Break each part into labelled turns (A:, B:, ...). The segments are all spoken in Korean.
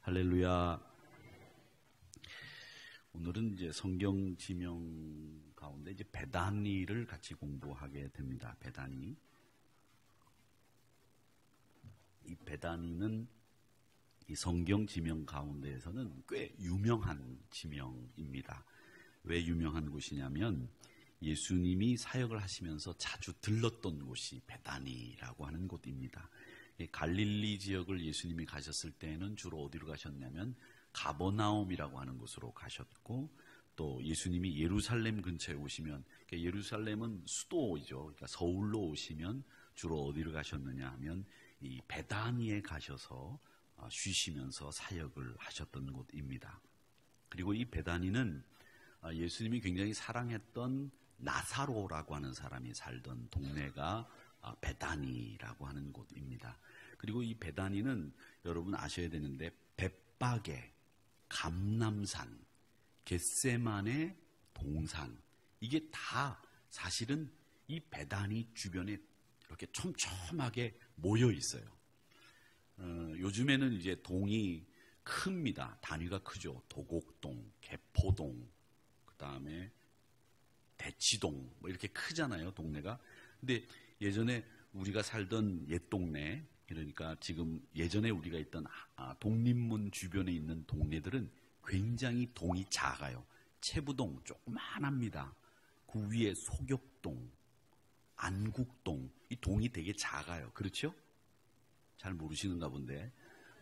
A: 할렐루야. 오늘은 이제 성경 지명 가운데 이제 베다니를 같이 공부하게 됩니다. 베다니. 이 베다니는 이 성경 지명 가운데에서는 꽤 유명한 지명입니다. 왜 유명한 곳이냐면 예수님이 사역을 하시면서 자주 들렀던 곳이 베다니라고 하는 곳입니다. 갈릴리 지역을 예수님이 가셨을 때는 주로 어디로 가셨냐면 가버나움이라고 하는 곳으로 가셨고, 또 예수님이 예루살렘 근처에 오시면, 그러니까 예루살렘은 수도이죠. 그러니까 서울로 오시면 주로 어디로 가셨느냐 하면 이 베다니에 가셔서 쉬시면서 사역을 하셨던 곳입니다. 그리고 이 베다니는 예수님이 굉장히 사랑했던 나사로라고 하는 사람이 살던 동네가 베다니라고 하는 곳입니다. 그리고 이 베다니는 여러분 아셔야 되는데 벳박에, 감람산, 겟세마네 동산, 이게 다 사실은 이 베다니 주변에 이렇게 촘촘하게 모여 있어요. 요즘에는 이제 동이 큽니다. 단위가 크죠. 도곡동, 개포동, 그 다음에 대치동, 뭐 이렇게 크잖아요, 동네가. 근데 예전에 우리가 살던 옛 동네, 그러니까 지금 예전에 우리가 있던 독립문 주변에 있는 동네들은 굉장히 동이 작아요. 채부동 조그만합니다. 그 위에 소격동, 안국동, 이 동이 되게 작아요. 그렇죠? 잘 모르시는가 본데.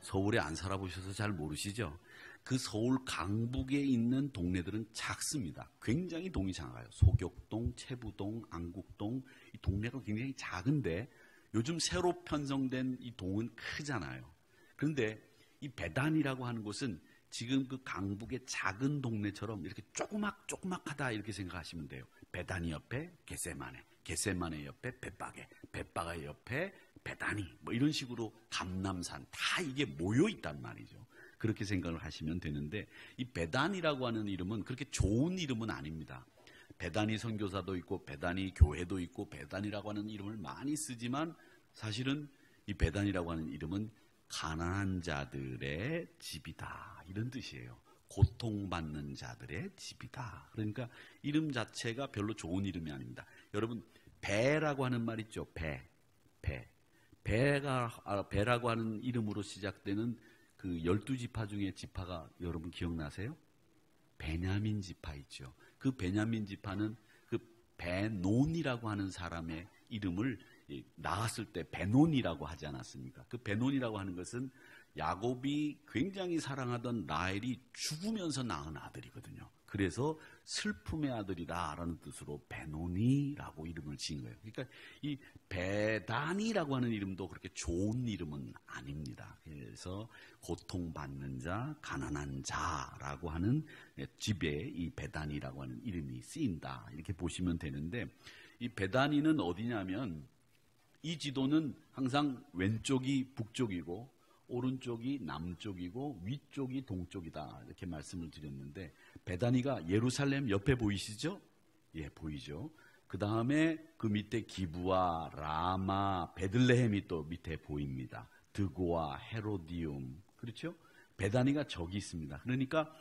A: 서울에 안 살아보셔서 잘 모르시죠? 그 서울 강북에 있는 동네들은 작습니다. 굉장히 동이 작아요. 소격동, 채부동, 안국동, 이 동네가 굉장히 작은데 요즘 새로 편성된 이 동은 크잖아요. 그런데 이 베단이라고 하는 곳은 지금 그 강북의 작은 동네처럼 이렇게 조그맣다 이렇게 생각하시면 돼요. 베다니 옆에 겟세마네, 겟세마네 옆에 벳박에, 벳박에 옆에 베다니, 뭐 이런 식으로 감람산, 다 이게 모여 있단 말이죠. 그렇게 생각을 하시면 되는데, 이 베다니라고 하는 이름은 그렇게 좋은 이름은 아닙니다. 베다니 선교사도 있고 베다니 교회도 있고 베다니라고 하는 이름을 많이 쓰지만 사실은 이 베다니라고 하는 이름은 가난한 자들의 집이다, 이런 뜻이에요. 고통받는 자들의 집이다. 그러니까 이름 자체가 별로 좋은 이름이 아닙니다. 여러분, 배라고 하는 말 있죠. 배라고 하는 이름으로 시작되는 그 12지파 중에 지파가 여러분 기억나세요? 베냐민 지파 있죠. 그 베냐민 지파는 그 베논이라고 하는 사람의 이름을 낳았을 때 베논이라고 하지 않았습니까? 그 베논이라고 하는 것은 야곱이 굉장히 사랑하던 라헬이 죽으면서 낳은 아들이거든요. 그래서 슬픔의 아들이다라는 뜻으로 베논이라고 이름을 지은 거예요. 그러니까 이 베다니라고 하는 이름도 그렇게 좋은 이름은 아닙니다. 그래서 고통받는 자, 가난한 자라고 하는 집에 이 베다니라고 하는 이름이 쓰인다, 이렇게 보시면 되는데, 이 베다니는 어디냐면 이 지도는 항상 왼쪽이 북쪽이고 오른쪽이 남쪽이고 위쪽이 동쪽이다, 이렇게 말씀을 드렸는데, 베다니가 예루살렘 옆에 보이시죠? 예, 보이죠. 그 다음에 그 밑에 기브와 라마, 베들레헴이 또 밑에 보입니다. 드고와 헤로디움, 그렇죠? 베다니가 저기 있습니다. 그러니까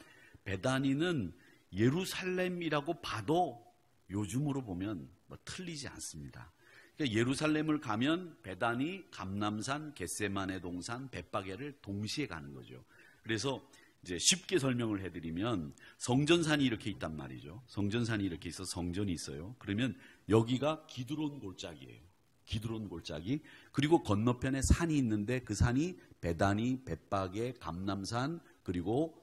A: 베다니는 예루살렘이라고 봐도 요즘으로 보면 뭐 틀리지 않습니다. 그러니까 예루살렘을 가면 베다니, 감람산, 겟세마네 동산, 벳박에를 동시에 가는 거죠. 그래서 이제 쉽게 설명을 해드리면 성전산이 이렇게 있단 말이죠. 성전산이 이렇게 있어 성전이 있어요. 그러면 여기가 기드론 골짜기예요. 기드론 골짜기. 그리고 건너편에 산이 있는데 그 산이 베다니, 벳박에, 감람산, 그리고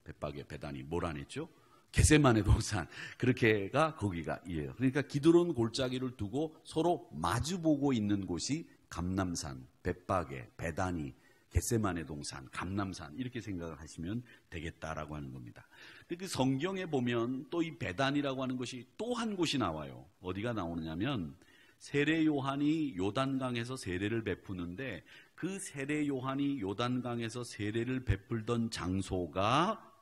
A: 벳박에, 베다니, 뭘 안 했죠? 겟세마네 동산, 그렇게가 거기가 이에요. 그러니까 기드론 골짜기를 두고 서로 마주보고 있는 곳이 감람산, 벳박에, 베다니, 겟세마네 동산, 감람산, 이렇게 생각을 하시면 되겠다라고 하는 겁니다. 그 성경에 보면 또 이 베다니라고 하는 것이 또 한 곳이 나와요. 어디가 나오느냐면 세례 요한이 요단강에서 세례를 베푸는데 그 세례 요한이 요단강에서 세례를 베풀던 장소가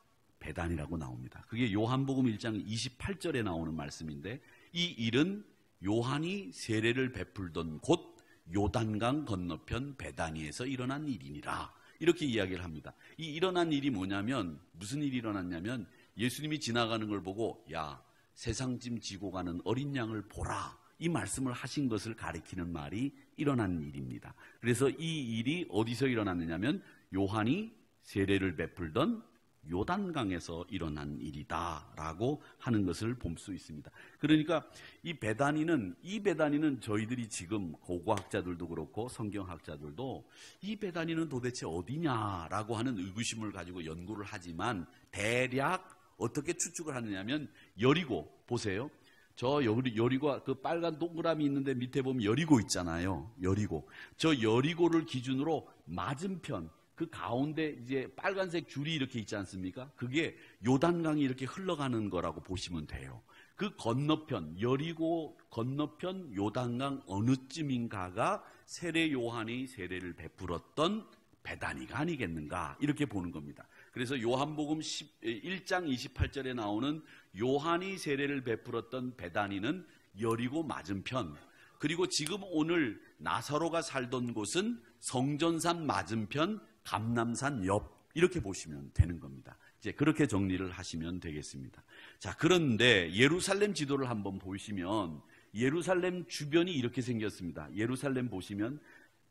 A: 베단이라고 나옵니다. 그게 요한복음 1장 28절에 나오는 말씀인데, 이 일은 요한이 세례를 베풀던 곳 요단강 건너편 베다니에서 일어난 일이니라, 이렇게 이야기를 합니다. 이 일어난 일이 뭐냐면, 무슨 일이 일어났냐면 예수님이 지나가는 걸 보고 야, 세상짐 지고 가는 어린 양을 보라, 이 말씀을 하신 것을 가리키는 말이 일어난 일입니다. 그래서 이 일이 어디서 일어났느냐면 요한이 세례를 베풀던 요단강에서 일어난 일이다라고 하는 것을 볼 수 있습니다. 그러니까 이 베다니는 저희들이 지금 고고학자들도 그렇고 성경학자들도 이 베다니는 도대체 어디냐라고 하는 의구심을 가지고 연구를 하지만 대략 어떻게 추측을 하느냐면 여리고 보세요. 저 여리고 그 빨간 동그라미 있는데 밑에 보면 여리고 있잖아요. 여리고. 저 여리고를 기준으로 맞은편 그 가운데 이제 빨간색 줄이 이렇게 있지 않습니까? 그게 요단강이 이렇게 흘러가는 거라고 보시면 돼요. 그 건너편, 여리고 건너편 요단강 어느쯤인가가 세례 요한이 세례를 베풀었던 베다니가 아니겠는가, 이렇게 보는 겁니다. 그래서 요한복음 1장 28절에 나오는 요한이 세례를 베풀었던 베다니는 여리고 맞은편, 그리고 지금 오늘 나사로가 살던 곳은 성전산 맞은편 감람산 옆, 이렇게 보시면 되는 겁니다. 이제 그렇게 정리를 하시면 되겠습니다. 자, 그런데 예루살렘 지도를 한번 보시면 예루살렘 주변이 이렇게 생겼습니다. 예루살렘 보시면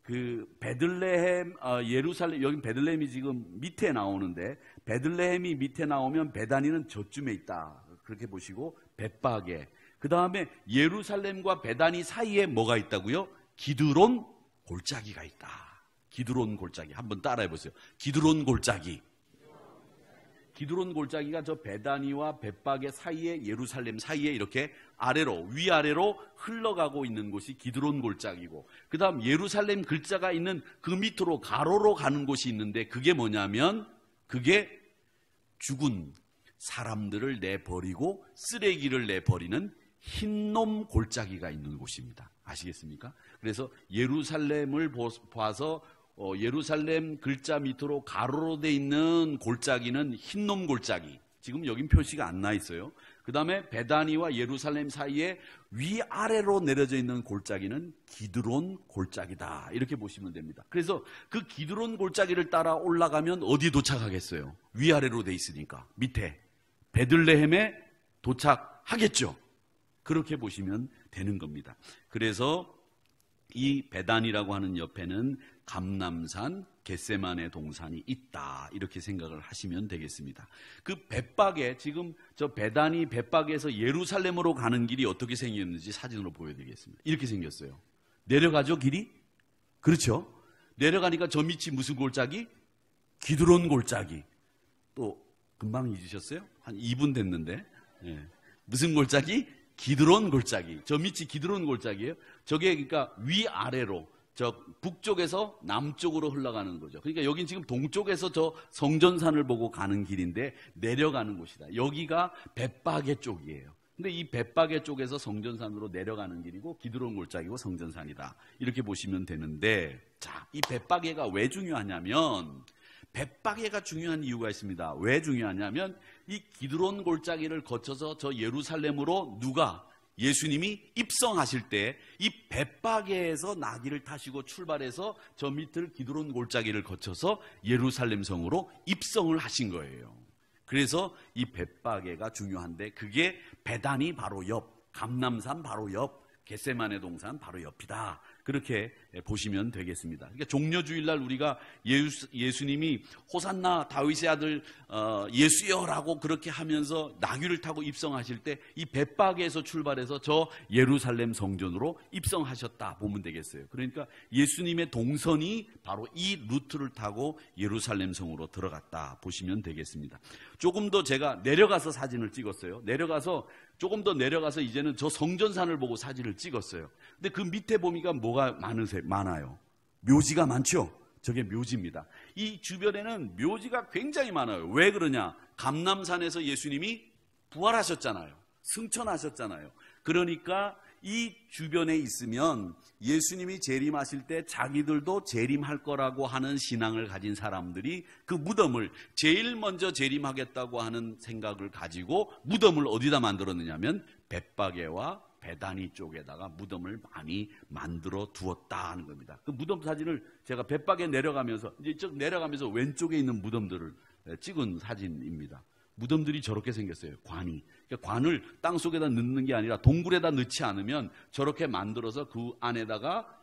A: 그 베들레헴, 예루살렘, 여기 베들레헴이 지금 밑에 나오는데 베들레헴이 밑에 나오면 베다니는 저쯤에 있다, 그렇게 보시고 벳바게, 그 다음에 예루살렘과 베다니 사이에 뭐가 있다고요? 기드론 골짜기가 있다. 기드론 골짜기 한번 따라해 보세요. 기드론 골짜기. 기드론 골짜기가 저 베다니와 벳바게 사이에, 예루살렘 사이에 이렇게 아래로, 위아래로 흘러가고 있는 곳이 기드론 골짜기고, 그 다음 예루살렘 글자가 있는 그 밑으로 가로로 가는 곳이 있는데 그게 뭐냐면 그게 죽은 사람들을 내버리고 쓰레기를 내버리는 흰놈 골짜기가 있는 곳입니다. 아시겠습니까? 그래서 예루살렘을 봐서 예루살렘 글자 밑으로 가로로 돼 있는 골짜기는 흰놈 골짜기. 지금 여긴 표시가 안 나 있어요. 그 다음에 베다니와 예루살렘 사이에 위아래로 내려져 있는 골짜기는 기드론 골짜기다, 이렇게 보시면 됩니다. 그래서 그 기드론 골짜기를 따라 올라가면 어디 도착하겠어요? 위아래로 돼 있으니까 밑에 베들레헴에 도착하겠죠. 그렇게 보시면 되는 겁니다. 그래서 이 베단이라고 하는 옆에는 감람산, 겟세마네 동산이 있다, 이렇게 생각을 하시면 되겠습니다. 그 벳바게, 지금 저 베단이 벳바게에서 예루살렘으로 가는 길이 어떻게 생겼는지 사진으로 보여드리겠습니다. 이렇게 생겼어요. 내려가죠, 길이? 그렇죠? 내려가니까 저 밑이 무슨 골짜기? 기드론 골짜기. 또 금방 잊으셨어요? 한 2분 됐는데. 네. 무슨 골짜기? 기드론 골짜기. 저 밑이 기드론 골짜기예요. 저게 그러니까 위아래로 저 북쪽에서 남쪽으로 흘러가는 거죠. 그러니까 여긴 지금 동쪽에서 저 성전산을 보고 가는 길인데 내려가는 곳이다. 여기가 벳바게 쪽이에요. 근데 이 벳바게 쪽에서 성전산으로 내려가는 길이고 기드론 골짜기고 성전산이다, 이렇게 보시면 되는데, 자, 이 벳바게가 왜 중요하냐면, 벳바게가 중요한 이유가 있습니다. 왜 중요하냐면 이 기드론 골짜기를 거쳐서 저 예루살렘으로 누가, 예수님이 입성하실 때 이 벳바게에서 나귀를 타시고 출발해서 저 밑을 기드론 골짜기를 거쳐서 예루살렘 성으로 입성을 하신 거예요. 그래서 이 벳바게가 중요한데 그게 베단이 바로 옆, 감람산 바로 옆, 겟세마네 동산 바로 옆이다, 그렇게 보시면 되겠습니다. 그러니까 종려주일날 우리가 예수님이 호산나 다윗의 아들 예수여라고 그렇게 하면서 나귀를 타고 입성하실 때 이 벳바게에서 출발해서 저 예루살렘 성전으로 입성하셨다 보면 되겠어요. 그러니까 예수님의 동선이 바로 이 루트를 타고 예루살렘 성으로 들어갔다 보시면 되겠습니다. 조금 더 제가 내려가서 사진을 찍었어요. 조금 더 내려가서 이제는 저 성전산을 보고 사진을 찍었어요. 근데 그 밑에 보니까 뭐가 많아요? 묘지가 많죠? 저게 묘지입니다. 이 주변에는 묘지가 굉장히 많아요. 왜 그러냐? 감람산에서 예수님이 부활하셨잖아요. 승천하셨잖아요. 그러니까 이 주변에 있으면 예수님이 재림하실 때 자기들도 재림할 거라고 하는 신앙을 가진 사람들이 그 무덤을 제일 먼저 재림하겠다고 하는 생각을 가지고 무덤을 어디다 만들었느냐면 벳바게와 베다니 쪽에다가 무덤을 많이 만들어 두었다 하는 겁니다. 그 무덤 사진을 제가 벳박에 내려가면서 이제 쭉 내려가면서 왼쪽에 있는 무덤들을 찍은 사진입니다. 무덤들이 저렇게 생겼어요. 관이. 그러니까 관을 땅 속에다 넣는 게 아니라 동굴에다 넣지 않으면 저렇게 만들어서 그 안에다가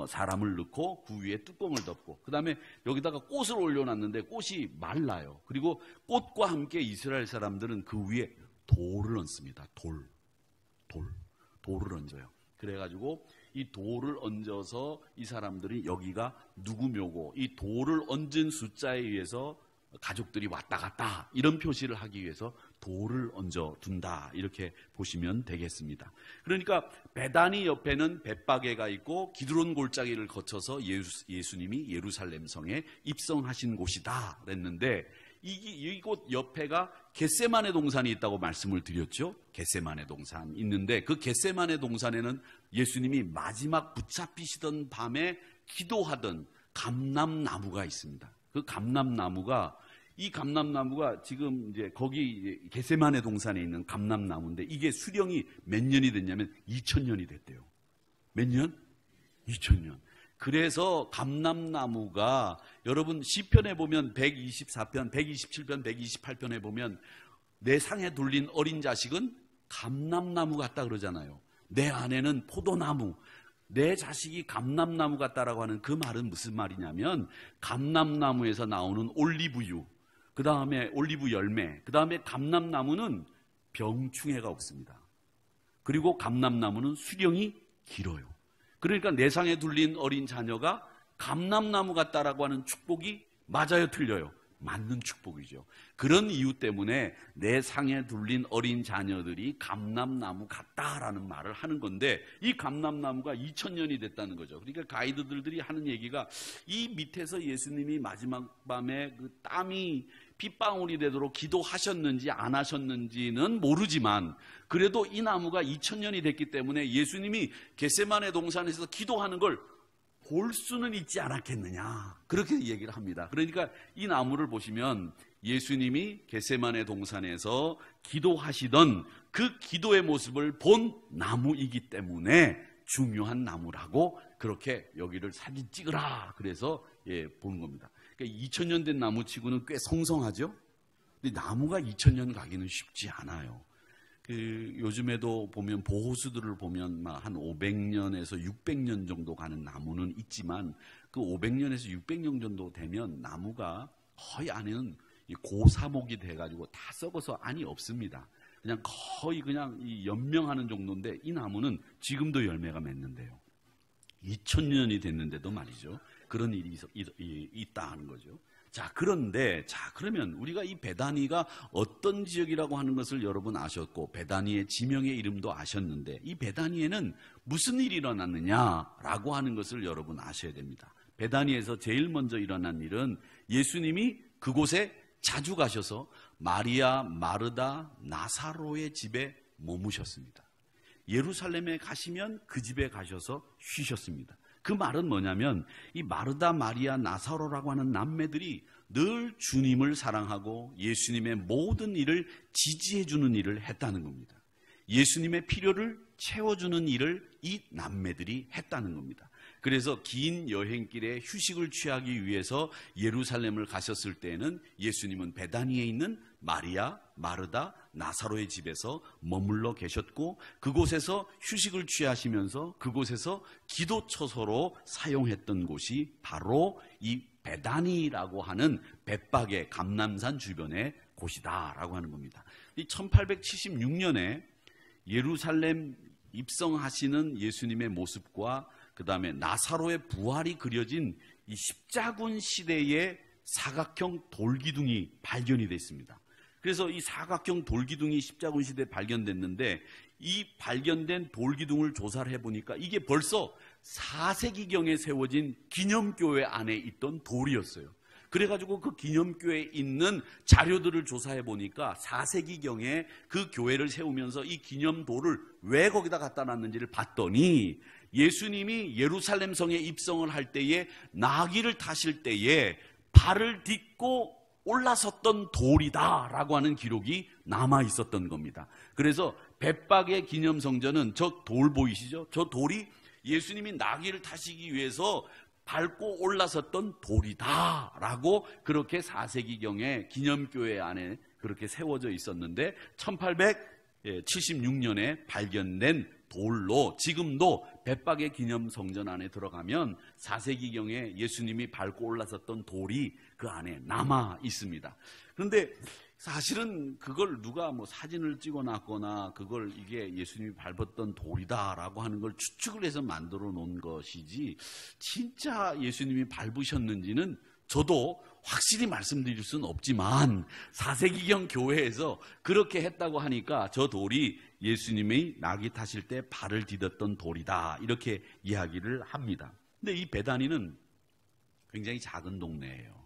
A: 사람을 넣고 그 위에 뚜껑을 덮고 그 다음에 여기다가 꽃을 올려놨는데 꽃이 말라요. 그리고 꽃과 함께 이스라엘 사람들은 그 위에 돌을 얹습니다. 돌을 얹어요. 그래가지고 이 돌을 얹어서 이 사람들이 여기가 누구 묘고 이 돌을 얹은 숫자에 의해서 가족들이 왔다 갔다 이런 표시를 하기 위해서 돌을 얹어 둔다 이렇게 보시면 되겠습니다. 그러니까 베다니 옆에는 벳바게가 있고 기드론 골짜기를 거쳐서 예수님이 예루살렘 성에 입성하신 곳이다 그랬는데 이곳 옆에가 겟세마네 동산이 있다고 말씀을 드렸죠. 겟세마네 동산 있는데 그 겟세마네 동산에는 예수님이 마지막 붙잡히시던 밤에 기도하던 감람나무가 있습니다. 그 감람나무가 지금 이제 거기 겟세마네 동산에 있는 감람나무인데 이게 수령이 몇 년이 됐냐면 2000년이 됐대요. 몇 년? 2000년. 그래서 감람나무가 여러분 시편에 보면 124편, 127편, 128편에 보면 내 상에 둘린 어린 자식은 감람나무 같다 그러잖아요. 내 아내는 포도나무, 내 자식이 감람나무 같다라고 하는 그 말은 무슨 말이냐면 감람나무에서 나오는 올리브유, 그 다음에 올리브 열매, 그 다음에 감람나무는 병충해가 없습니다. 그리고 감람나무는 수령이 길어요. 그러니까 내 상에 둘린 어린 자녀가 감람나무 같다라고 하는 축복이 맞아요, 틀려요? 맞는 축복이죠. 그런 이유 때문에 내 상에 둘린 어린 자녀들이 감람나무 같다라는 말을 하는 건데 이 감람나무가 2000년이 됐다는 거죠. 그러니까 가이드들이 하는 얘기가 이 밑에서 예수님이 마지막 밤에 그 땀이 핏방울이 되도록 기도하셨는지 안 하셨는지는 모르지만 그래도 이 나무가 2000년이 됐기 때문에 예수님이 겟세마네 동산에서 기도하는 걸 볼 수는 있지 않았겠느냐 그렇게 얘기를 합니다. 그러니까 이 나무를 보시면 예수님이 겟세마네 동산에서 기도하시던 그 기도의 모습을 본 나무이기 때문에 중요한 나무라고 그렇게 여기를 사진 찍으라 그래서 보는 겁니다. 그러니까 2000년 된 나무치고는 꽤 성성하죠. 근데 나무가 2000년 가기는 쉽지 않아요. 요즘에도 보면 보호수들을 보면 막 한 500년에서 600년 정도 가는 나무는 있지만 그 500년에서 600년 정도 되면 나무가 거의 안에는 고사목이 돼가지고 다 썩어서 안이 없습니다. 그냥 거의 그냥 연명하는 정도인데 이 나무는 지금도 열매가 맺는데요. 2000년이 됐는데도 말이죠. 그런 일이 있다 하는 거죠. 그러면 우리가 이 베다니가 어떤 지역이라고 하는 것을 여러분 아셨고 베다니의 지명의 이름도 아셨는데 이 베다니에는 무슨 일이 일어났느냐라고 하는 것을 여러분 아셔야 됩니다. 베다니에서 제일 먼저 일어난 일은 예수님이 그곳에 자주 가셔서 마리아, 마르다, 나사로의 집에 머무셨습니다. 예루살렘에 가시면 그 집에 가셔서 쉬셨습니다. 그 말은 뭐냐면 이 마르다, 마리아, 나사로라고 하는 남매들이 늘 주님을 사랑하고 예수님의 모든 일을 지지해 주는 일을 했다는 겁니다. 예수님의 필요를 채워주는 일을 이 남매들이 했다는 겁니다. 그래서 긴 여행길에 휴식을 취하기 위해서 예루살렘을 가셨을 때에는 예수님은 베다니에 있는 마리아, 마르다, 나사로의 집에서 머물러 계셨고 그곳에서 휴식을 취하시면서 그곳에서 기도처소로 사용했던 곳이 바로 이 베다니라고 하는 벳박의 감람산 주변의 곳이다라고 하는 겁니다. 이 1876년에 예루살렘 입성하시는 예수님의 모습과 그 다음에 나사로의 부활이 그려진 이 십자군 시대의 사각형 돌기둥이 발견이 됐습니다. 그래서 이 사각형 돌기둥이 십자군 시대에 발견됐는데 이 발견된 돌기둥을 조사를 해보니까 이게 벌써 4세기경에 세워진 기념교회 안에 있던 돌이었어요. 그래가지고 그 기념교회에 있는 자료들을 조사해 보니까 4세기경에 그 교회를 세우면서 이 기념돌을 왜 거기다 갖다 놨는지를 봤더니 예수님이 예루살렘 성에 입성을 할 때에 나귀를 타실 때에 발을 딛고 올라섰던 돌이다라고 하는 기록이 남아 있었던 겁니다. 그래서 bet박의 기념성전은 저 돌 보이시죠? 저 돌이 예수님이 나귀를 타시기 위해서 밟고 올라섰던 돌이다 라고 그렇게 4세기경에 기념교회 안에 그렇게 세워져 있었는데 1876년에 발견된 돌로 지금도 bet박의 기념성전 안에 들어가면 4세기경에 예수님이 밟고 올라섰던 돌이 그 안에 남아 있습니다. 그런데 사실은 그걸 누가 뭐 사진을 찍어놨거나 그걸 이게 예수님이 밟았던 돌이다라고 하는 걸 추측을 해서 만들어 놓은 것이지 진짜 예수님이 밟으셨는지는 저도 확실히 말씀드릴 수는 없지만 4세기경 교회에서 그렇게 했다고 하니까 저 돌이 예수님이 나귀 타실 때 발을 디뎠던 돌이다 이렇게 이야기를 합니다. 근데 이 베다니는 굉장히 작은 동네예요.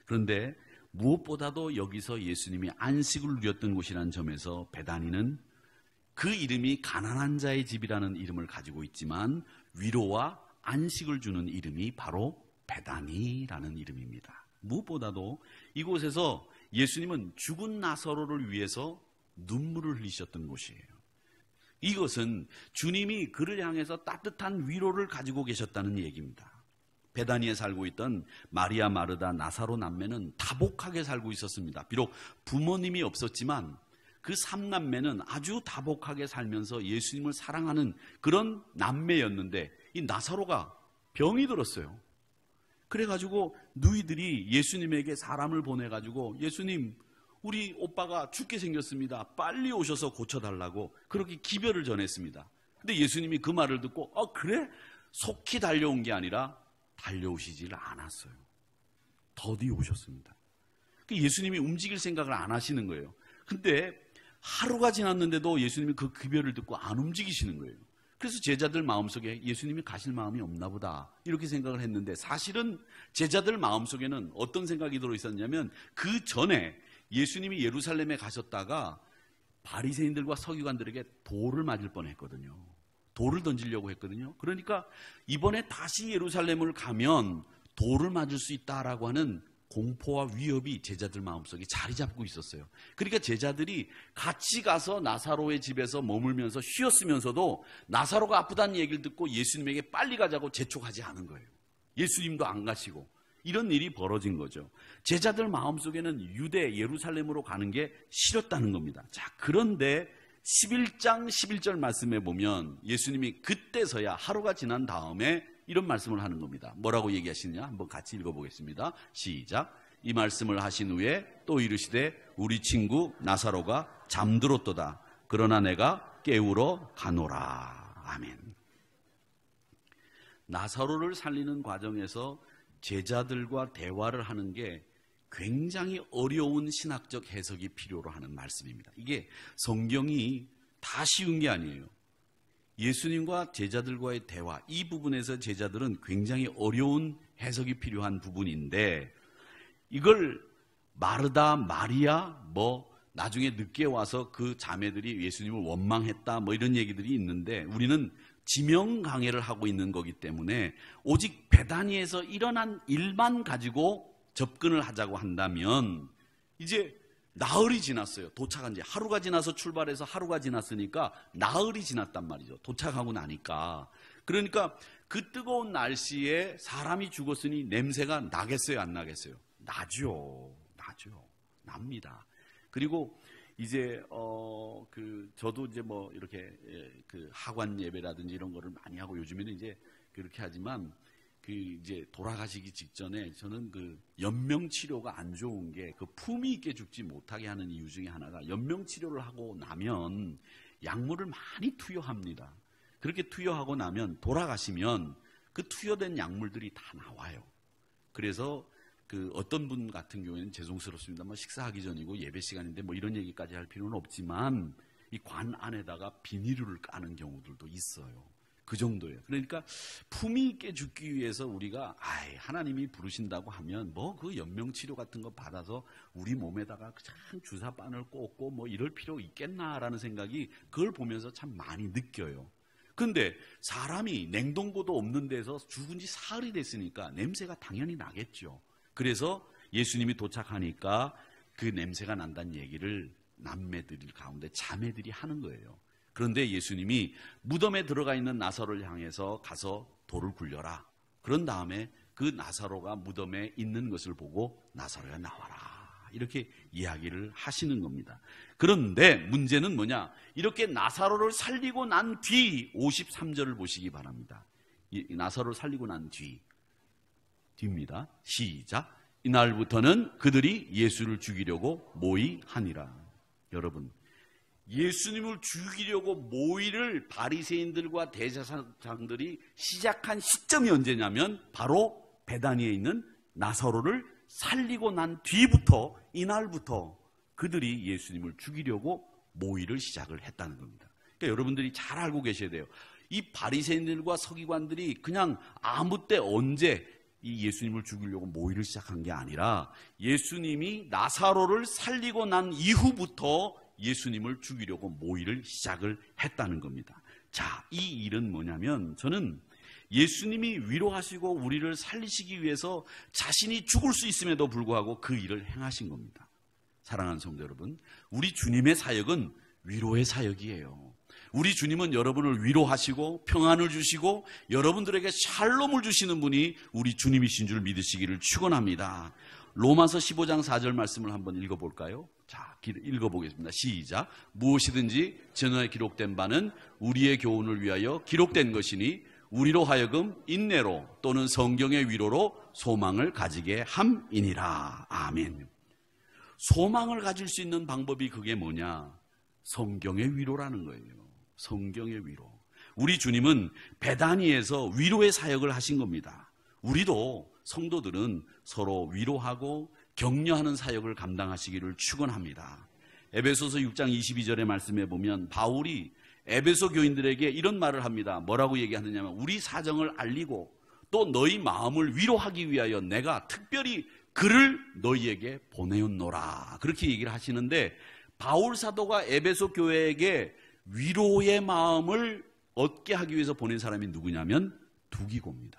A: 그런데 무엇보다도 여기서 예수님이 안식을 누렸던 곳이라는 점에서 베다니는 그 이름이 가난한 자의 집이라는 이름을 가지고 있지만 위로와 안식을 주는 이름이 바로 베다니라는 이름입니다. 무엇보다도 이곳에서 예수님은 죽은 나사로를 위해서 눈물을 흘리셨던 곳이에요. 이것은 주님이 그를 향해서 따뜻한 위로를 가지고 계셨다는 얘기입니다. 베다니에 살고 있던 마리아, 마르다, 나사로 남매는 다복하게 살고 있었습니다. 비록 부모님이 없었지만 그 3남매는 아주 다복하게 살면서 예수님을 사랑하는 그런 남매였는데 이 나사로가 병이 들었어요. 그래가지고 누이들이 예수님에게 사람을 보내가지고 예수님 우리 오빠가 죽게 생겼습니다. 빨리 오셔서 고쳐달라고 그렇게 기별을 전했습니다. 근데 예수님이 그 말을 듣고 그래? 속히 달려온 게 아니라 달려오시질 않았어요. 더디 오셨습니다. 예수님이 움직일 생각을 안 하시는 거예요. 근데 하루가 지났는데도 예수님이 그 기별을 듣고 안 움직이시는 거예요. 그래서 제자들 마음속에 예수님이 가실 마음이 없나 보다 이렇게 생각을 했는데 사실은 제자들 마음속에는 어떤 생각이 들어있었냐면 그 전에 예수님이 예루살렘에 가셨다가 바리새인들과 서기관들에게 돌을 맞을 뻔했거든요. 돌을 던지려고 했거든요. 그러니까 이번에 다시 예루살렘을 가면 돌을 맞을 수 있다라고 하는 공포와 위협이 제자들 마음속에 자리 잡고 있었어요. 그러니까 제자들이 같이 가서 나사로의 집에서 머물면서 쉬었으면서도 나사로가 아프다는 얘기를 듣고 예수님에게 빨리 가자고 재촉하지 않은 거예요. 예수님도 안 가시고 이런 일이 벌어진 거죠. 제자들 마음속에는 유대 예루살렘으로 가는 게 싫었다는 겁니다. 자, 그런데 11장 11절 말씀에 보면 예수님이 그때서야 하루가 지난 다음에 이런 말씀을 하는 겁니다. 뭐라고 얘기하시느냐? 한번 같이 읽어보겠습니다. 시작. 이 말씀을 하신 후에 또 이르시되 우리 친구 나사로가 잠들었도다. 그러나 내가 깨우러 가노라. 아멘. 나사로를 살리는 과정에서 제자들과 대화를 하는 게 굉장히 어려운 신학적 해석이 필요로 하는 말씀입니다. 이게 성경이 다 쉬운 게 아니에요. 예수님과 제자들과의 대화, 이 부분에서 제자들은 굉장히 어려운 해석이 필요한 부분인데 이걸 마르다, 마리아, 나중에 늦게 와서 그 자매들이 예수님을 원망했다 이런 얘기들이 있는데 우리는 지명 강해를 하고 있는 거기 때문에 오직 베다니에서 일어난 일만 가지고 접근을 하자고 한다면 이제 나흘이 지났어요. 도착한 지 하루가 지나서 출발해서 하루가 지났으니까 나흘이 지났단 말이죠. 도착하고 나니까. 그러니까 그 뜨거운 날씨에 사람이 죽었으니 냄새가 나겠어요, 안 나겠어요? 나죠. 납니다. 그리고 이제 저도 이제 이렇게 그 하관 예배라든지 이런 거를 많이 하고 요즘에는 이제 그렇게 하지만 이제 돌아가시기 직전에 저는 그 연명 치료가 안 좋은 게 그 품위 있게 죽지 못하게 하는 이유 중에 하나가 연명 치료를 하고 나면 약물을 많이 투여합니다. 그렇게 투여하고 나면 돌아가시면 그 투여된 약물들이 다 나와요. 그래서 그 어떤 분 같은 경우에는 죄송스럽습니다만 식사하기 전이고 예배 시간인데 이런 얘기까지 할 필요는 없지만 이 관 안에다가 비닐을 까는 경우들도 있어요. 그 정도예요. 그러니까 품위 있게 죽기 위해서 우리가 하나님이 부르신다고 하면 그 연명치료 같은 거 받아서 우리 몸에다가 참 주사바늘 꽂고 이럴 필요 있겠나라는 생각이 그걸 보면서 참 많이 느껴요. 근데 사람이 냉동고도 없는 데서 죽은 지 사흘이 됐으니까 냄새가 당연히 나겠죠. 그래서 예수님이 도착하니까 그 냄새가 난다는 얘기를 남매들 가운데 자매들이 하는 거예요. 그런데 예수님이 무덤에 들어가 있는 나사로를 향해서 가서 돌을 굴려라. 그런 다음에 그 나사로가 무덤에 있는 것을 보고 나사로야 나와라. 이렇게 이야기를 하시는 겁니다. 그런데 문제는 뭐냐? 이렇게 나사로를 살리고 난 뒤 53절을 보시기 바랍니다. 나사로를 살리고 난 뒤입니다. 시작. 이날부터는 그들이 예수를 죽이려고 모의하니라. 여러분, 예수님을 죽이려고 모의를 바리새인들과 대제사장들이 시작한 시점이 언제냐면 바로 베다니에 있는 나사로를 살리고 난 뒤부터, 이날부터 그들이 예수님을 죽이려고 모의를 시작을 했다는 겁니다. 그러니까 여러분들이 잘 알고 계셔야 돼요. 이 바리새인들과 서기관들이 그냥 아무 때 언제 이 예수님을 죽이려고 모의를 시작한 게 아니라 예수님이 나사로를 살리고 난 이후부터 예수님을 죽이려고 모의를 시작을 했다는 겁니다. 자, 이 일은 뭐냐면 저는 예수님이 위로하시고 우리를 살리시기 위해서 자신이 죽을 수 있음에도 불구하고 그 일을 행하신 겁니다. 사랑하는 성도 여러분, 우리 주님의 사역은 위로의 사역이에요. 우리 주님은 여러분을 위로하시고 평안을 주시고 여러분들에게 샬롬을 주시는 분이 우리 주님이신 줄 믿으시기를 축원합니다. 로마서 15장 4절 말씀을 한번 읽어볼까요? 자, 읽어보겠습니다. 시작. 무엇이든지 전에 기록된 바는 우리의 교훈을 위하여 기록된 것이니 우리로 하여금 인내로 또는 성경의 위로로 소망을 가지게 함이니라. 아멘. 소망을 가질 수 있는 방법이 그게 뭐냐? 성경의 위로라는 거예요. 성경의 위로. 우리 주님은 베다니에서 위로의 사역을 하신 겁니다. 우리도 성도들은 서로 위로하고 격려하는 사역을 감당하시기를 축원합니다. 에베소서 6장 22절의 말씀에 보면 바울이 에베소 교인들에게 이런 말을 합니다. 뭐라고 얘기하느냐면 우리 사정을 알리고 또 너희 마음을 위로하기 위하여 내가 특별히 그를 너희에게 보내었노라. 그렇게 얘기를 하시는데 바울 사도가 에베소 교회에게 위로의 마음을 얻게 하기 위해서 보낸 사람이 누구냐면 두기고입니다.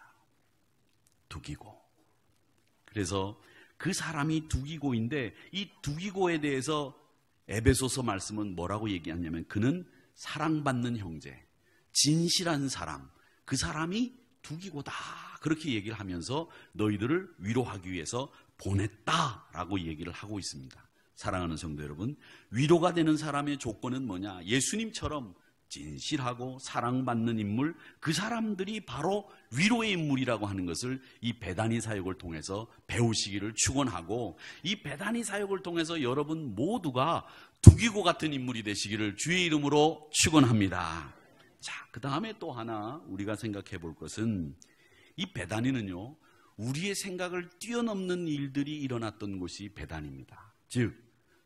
A: 두기고. 그래서 그 사람이 두기고인데 이 두기고에 대해서 에베소서 말씀은 뭐라고 얘기하냐면 그는 사랑받는 형제, 진실한 사람, 그 사람이 두기고다. 그렇게 얘기를 하면서 너희들을 위로하기 위해서 보냈다라고 얘기를 하고 있습니다. 사랑하는 성도 여러분, 위로가 되는 사람의 조건은 뭐냐? 예수님처럼 진실하고 사랑받는 인물, 그 사람들이 바로 위로의 인물이라고 하는 것을 이 베다니 사역을 통해서 배우시기를 축원하고 이 베다니 사역을 통해서 여러분 모두가 두기고 같은 인물이 되시기를 주의 이름으로 축원합니다. 자, 그 다음에 또 하나 우리가 생각해 볼 것은 이 베다니는요, 우리의 생각을 뛰어넘는 일들이 일어났던 곳이 베다니입니다. 즉,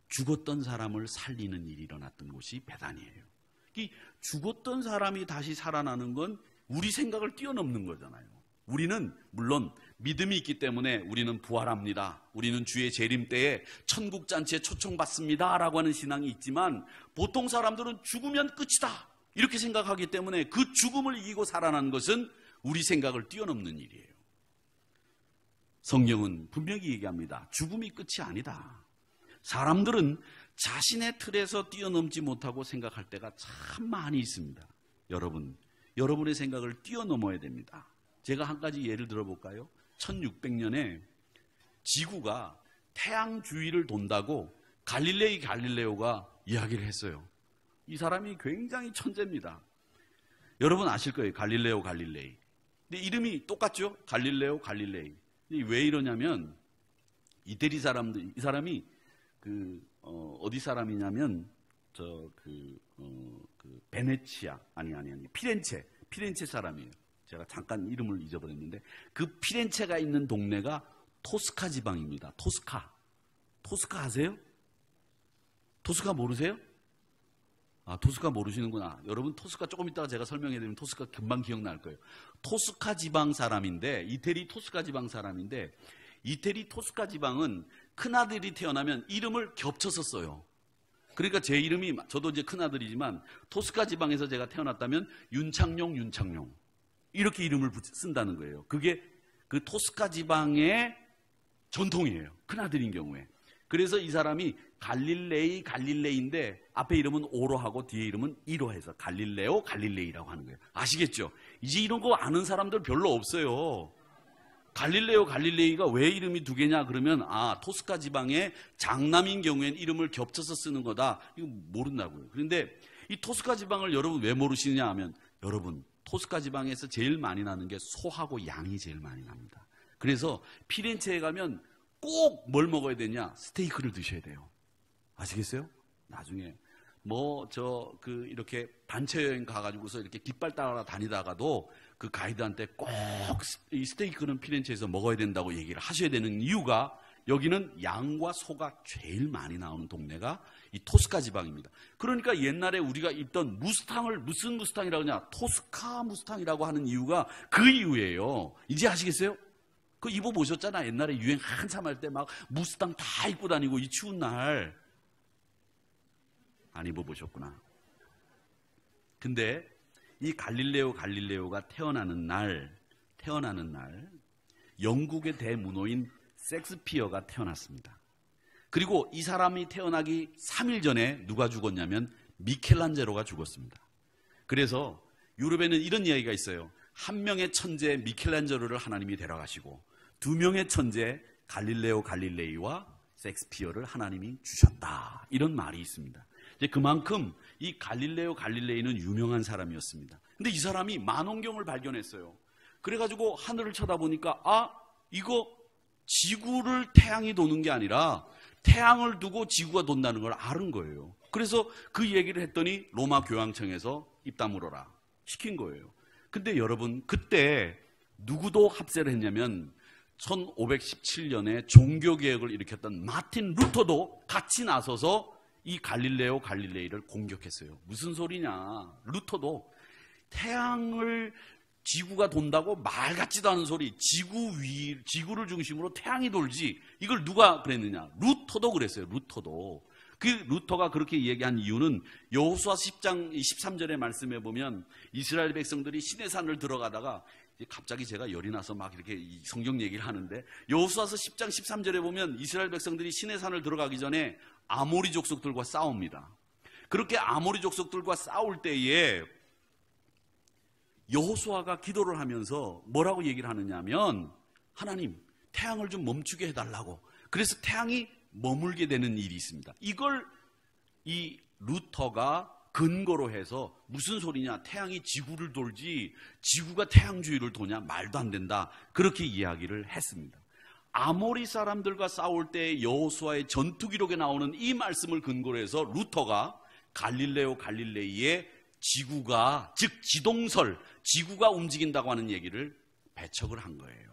A: 죽었던 사람을 살리는 일이 일어났던 곳이 베다니예요. 이 죽었던 사람이 다시 살아나는 건 우리 생각을 뛰어넘는 거잖아요. 우리는 물론 믿음이 있기 때문에 우리는 부활합니다. 우리는 주의 재림 때에 천국잔치에 초청받습니다 라고 하는 신앙이 있지만 보통 사람들은 죽으면 끝이다 이렇게 생각하기 때문에 그 죽음을 이기고 살아난 것은 우리 생각을 뛰어넘는 일이에요. 성경은 분명히 얘기합니다. 죽음이 끝이 아니다. 사람들은 자신의 틀에서 뛰어넘지 못하고 생각할 때가 참 많이 있습니다. 여러분의 생각을 뛰어넘어야 됩니다. 제가 한 가지 예를 들어볼까요? 1600년에 지구가 태양 주위를 돈다고 갈릴레오가 이야기를 했어요. 이 사람이 굉장히 천재입니다. 여러분 아실 거예요. 갈릴레이. 근데 이름이 똑같죠? 갈릴레이. 근데 왜 이러냐면 이태리 사람들, 이 사람이 어디 사람이냐면 베네치아 아니 피렌체 사람이에요. 제가 잠깐 이름을 잊어버렸는데 그 피렌체가 있는 동네가 토스카 지방입니다. 토스카 아세요? 토스카 모르세요? 아, 토스카 모르시는구나. 여러분 토스카 조금 이따가 제가 설명해드리면 토스카 금방 기억날 거예요. 토스카 지방 사람인데 이태리 토스카 지방 사람인데 이태리 토스카 지방은 큰아들이 태어나면 이름을 겹쳐서 써요. 그러니까 제 이름이, 저도 이제 큰아들이지만 토스카 지방에서 제가 태어났다면 윤창용 이렇게 이름을 쓴다는 거예요. 그게 그 토스카 지방의 전통이에요. 큰아들인 경우에. 그래서 이 사람이 갈릴레이인데 앞에 이름은 오로 하고 뒤에 이름은 이로 해서 갈릴레오 갈릴레이라고 하는 거예요. 아시겠죠? 이제 이런 거 아는 사람들 별로 없어요. 갈릴레오 갈릴레이가 왜 이름이 두 개냐 그러면 토스카 지방의 장남인 경우엔 이름을 겹쳐서 쓰는 거다. 이거 모른다고요. 그런데 이 토스카 지방을 여러분 왜 모르시느냐 하면 여러분 토스카 지방에서 제일 많이 나는 게 소하고 양이 제일 많이 납니다. 그래서 피렌체에 가면 꼭 뭘 먹어야 되냐? 스테이크를 드셔야 돼요. 아시겠어요? 나중에 이렇게 단체 여행 가가지고서 이렇게 깃발 따라 다니다가도 그 가이드한테 꼭 이 스테이크는 피렌체에서 먹어야 된다고 얘기를 하셔야 되는 이유가 여기는 양과 소가 제일 많이 나오는 동네가 이 토스카 지방입니다. 그러니까 옛날에 우리가 입던 무스탕을 무슨 무스탕이라고 하냐? 토스카 무스탕이라고 하는 이유가 그 이유예요. 이제 아시겠어요? 그 입어보셨잖아. 옛날에 유행 한참 할 때 막 무스탕 다 입고 다니고 이 추운 날. 안 입어보셨구나. 근데 이 갈릴레오가 태어나는 날 영국의 대문호인 섹스피어가 태어났습니다. 그리고 이 사람이 태어나기 3일 전에 누가 죽었냐면 미켈란젤로가 죽었습니다. 그래서 유럽에는 이런 이야기가 있어요. 한 명의 천재 미켈란젤로를 하나님이 데려가시고 두 명의 천재 갈릴레오 갈릴레이와 섹스피어를 하나님이 주셨다. 이런 말이 있습니다. 이제 그만큼 이 갈릴레오 갈릴레이는 유명한 사람이었습니다. 근데 이 사람이 만원경을 발견했어요. 그래가지고 하늘을 쳐다보니까 이거 지구를 태양이 도는 게 아니라 태양을 두고 지구가 돈다는 걸 아는 거예요. 그래서 그 얘기를 했더니 로마 교황청에서 입 다물어라 시킨 거예요. 근데 여러분 그때 누구도 합세를 했냐면 1517년에 종교개혁을 일으켰던 마틴 루터도 같이 나서서 이 갈릴레오 갈릴레이를 공격했어요. 무슨 소리냐? 루터도 태양을 지구가 돈다고 말 같지도 않은 소리. 지구를 중심으로 태양이 돌지. 이걸 누가 그랬느냐? 루터도 그랬어요. 루터도. 그 루터가 그렇게 얘기한 이유는 여호수아 10장 13절의 말씀에 보면 이스라엘 백성들이 시내산을 들어가다가 갑자기 제가 열이 나서 막 이렇게 성경 얘기를 하는데 여호수아서 10장 13절에 보면 이스라엘 백성들이 시내산을 들어가기 전에 아모리 족속들과 싸웁니다. 그렇게 아모리 족속들과 싸울 때에 여호수아가 기도를 하면서 뭐라고 얘기를 하느냐면 하나님 태양을 좀 멈추게 해달라고. 그래서 태양이 머물게 되는 일이 있습니다. 이걸 이 루터가 근거로 해서 무슨 소리냐? 태양이 지구를 돌지 지구가 태양주위를 도냐? 말도 안 된다. 그렇게 이야기를 했습니다. 아모리 사람들과 싸울 때 여호수아의 전투 기록에 나오는 이 말씀을 근거로 해서 루터가 갈릴레오 갈릴레이의 지구가 즉 지동설 지구가 움직인다고 하는 얘기를 배척을 한 거예요.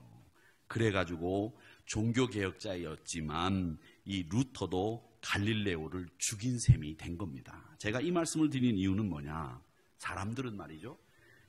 A: 그래가지고 종교개혁자였지만 이 루터도 갈릴레오를 죽인 셈이 된 겁니다. 제가 이 말씀을 드린 이유는 뭐냐? 사람들은 말이죠.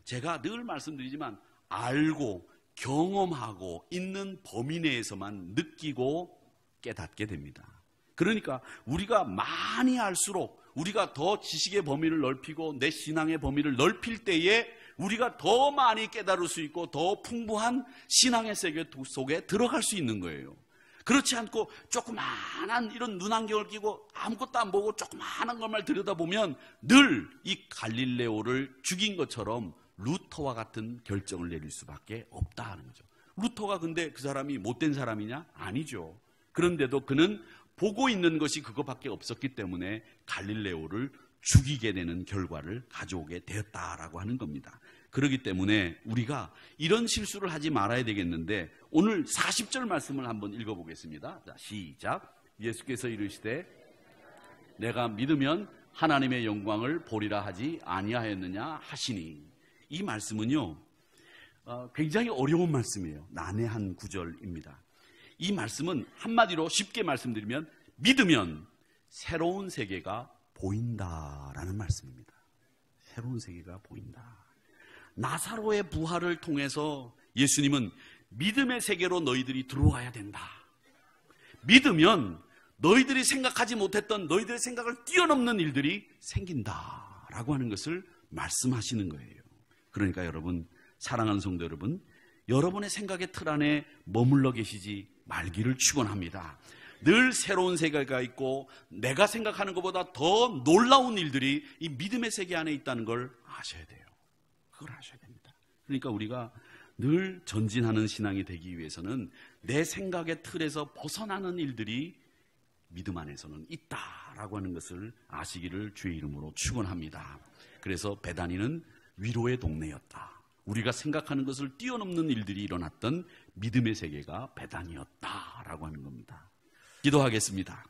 A: 제가 늘 말씀드리지만 알고 경험하고 있는 범위 내에서만 느끼고 깨닫게 됩니다. 그러니까 우리가 많이 알수록 우리가 더 지식의 범위를 넓히고 내 신앙의 범위를 넓힐 때에 우리가 더 많이 깨달을 수 있고 더 풍부한 신앙의 세계 속에 들어갈 수 있는 거예요. 그렇지 않고 조그마한 이런 눈안경을 끼고 아무것도 안 보고 조그마한 것만 들여다보면 늘 이 갈릴레오를 죽인 것처럼 루터와 같은 결정을 내릴 수밖에 없다 하는 거죠. 루터가 근데 그 사람이 못된 사람이냐? 아니죠. 그런데도 그는 보고 있는 것이 그것밖에 없었기 때문에 갈릴레오를 죽이게 되는 결과를 가져오게 되었다라고 하는 겁니다. 그렇기 때문에 우리가 이런 실수를 하지 말아야 되겠는데 오늘 40절 말씀을 한번 읽어보겠습니다. 자, 시작. 예수께서 이르시되 내가 믿으면 하나님의 영광을 보리라 하지 아니하였느냐 하시니. 이 말씀은요 굉장히 어려운 말씀이에요. 난해한 구절입니다. 이 말씀은 한마디로 쉽게 말씀드리면 믿으면 새로운 세계가 보인다라는 말씀입니다. 새로운 세계가 보인다. 나사로의 부활을 통해서 예수님은 믿음의 세계로 너희들이 들어와야 된다. 믿으면 너희들이 생각하지 못했던 너희들의 생각을 뛰어넘는 일들이 생긴다라고 하는 것을 말씀하시는 거예요. 그러니까 여러분, 사랑하는 성도 여러분, 여러분의 생각의 틀 안에 머물러 계시지 말기를 축원합니다. 늘 새로운 세계가 있고 내가 생각하는 것보다 더 놀라운 일들이 이 믿음의 세계 안에 있다는 걸 아셔야 돼요. 그걸 아셔야 됩니다. 그러니까 우리가 늘 전진하는 신앙이 되기 위해서는 내 생각의 틀에서 벗어나는 일들이 믿음 안에서는 있다라고 하는 것을 아시기를 주의 이름으로 축원합니다. 그래서 베다니는 위로의 동네였다. 우리가 생각하는 것을 뛰어넘는 일들이 일어났던 믿음의 세계가 베다니였다라고 하는 겁니다. 기도하겠습니다.